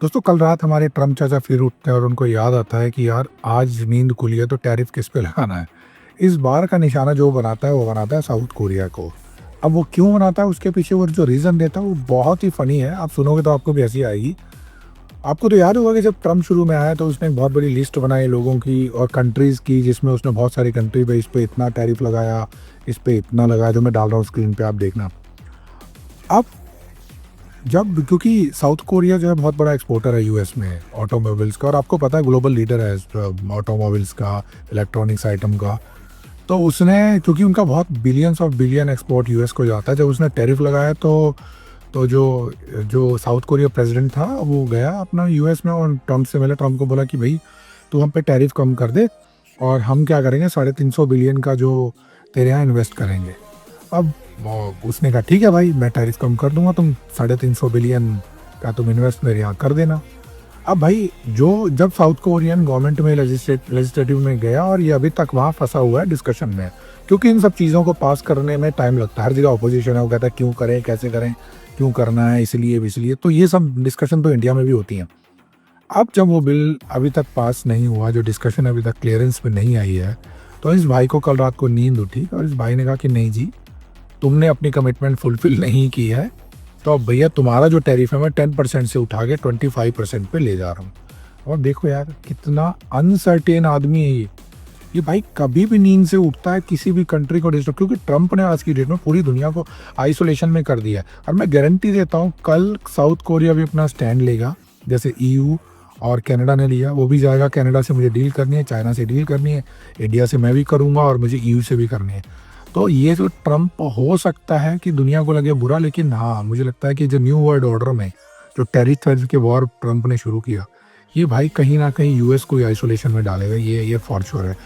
दोस्तों कल रात हमारे ट्रम्प चाचा फिर उठते हैं और उनको याद आता है कि यार आज नींद खुली है तो टैरिफ किस पे लगाना है। इस बार का निशाना जो बनाता है वो बनाता है साउथ कोरिया को। अब वो क्यों बनाता है उसके पीछे वो जो रीज़न देता है वो बहुत ही फ़नी है। आप सुनोगे तो आपको भी हंसी आएगी। आपको तो याद होगा कि जब ट्रम्प शुरू में आया तो उसने एक बहुत बड़ी लिस्ट बनाई लोगों की और कंट्रीज़ की, जिसमें उसने बहुत सारी कंट्री पे इस पे इतना टैरिफ लगाया, इस पे इतना लगाया, जो मैं डाल रहा हूँ स्क्रीन पे आप देखना। अब जब क्योंकि साउथ कोरिया जो है बहुत बड़ा एक्सपोर्टर है यूएस में ऑटोमोबाइल्स का, और आपको पता है ग्लोबल लीडर है ऑटोमोबाइल्स का, इलेक्ट्रॉनिक्स आइटम का। तो उसने, क्योंकि उनका बहुत billions of billion export US को जाता है, जब उसने टैरिफ लगाया तो जो जो साउथ कोरिया प्रेसिडेंट था वो गया अपना यूएस में और ट्रम्प से मिला। ट्रम्प को बोला कि भाई तू हम पे टैरिफ कम कर दे और हम क्या करेंगे 350 बिलियन का जो तेरे यहाँ इन्वेस्ट करेंगे। अब उसने कहा ठीक है भाई मैं टैरिफ कम कर दूंगा, तुम 350 बिलियन का तुम इन्वेस्ट मेरे यहाँ कर देना। अब भाई जो जब साउथ कोरियन गवर्नमेंट में लेजिस्लेटिव में गया और ये अभी तक वहाँ फंसा हुआ है डिस्कशन में, क्योंकि इन सब चीज़ों को पास करने में टाइम लगता है। हर जगह अपोजिशन है, वो कहता है क्यों करें, कैसे करें, क्यों करना है, इसलिए तो ये सब डिस्कशन तो इंडिया में भी होती हैं। अब जब वो बिल अभी तक पास नहीं हुआ, जो डिस्कशन अभी तक क्लियरेंस पे नहीं आई है, तो इस भाई को कल रात को नींद उठी और इस भाई ने कहा कि नहीं जी, तुमने अपनी कमिटमेंट फुलफिल नहीं की है, तो अब भैया तुम्हारा जो टैरिफ है मैं 10% से उठा के 25% पे ले जा रहा हूँ। और देखो यार कितना अनसर्टेन आदमी है ये भाई कभी भी नींद से उठता है, किसी भी कंट्री को डिस्टर्ब, क्योंकि ट्रम्प ने आज की डेट में पूरी दुनिया को आइसोलेशन में कर दिया है। और मैं गारंटी देता हूँ कल साउथ कोरिया भी अपना स्टैंड लेगा, जैसे ईयू और कनाडा ने लिया, वो भी जाएगा। कनाडा से मुझे डील करनी है, चाइना से डील करनी है, इंडिया से मैं भी करूँगा और मुझे ईयू से भी करनी है। तो ये जो ट्रम्प हो सकता है कि दुनिया को लगे बुरा, लेकिन हाँ मुझे लगता है कि जो न्यू वर्ल्ड ऑर्डर में जो टेरिफ के वॉर ट्रम्प ने शुरू किया, ये भाई कहीं ना कहीं यूएस को आइसोलेशन में डालेगा, ये फॉर श्योर है।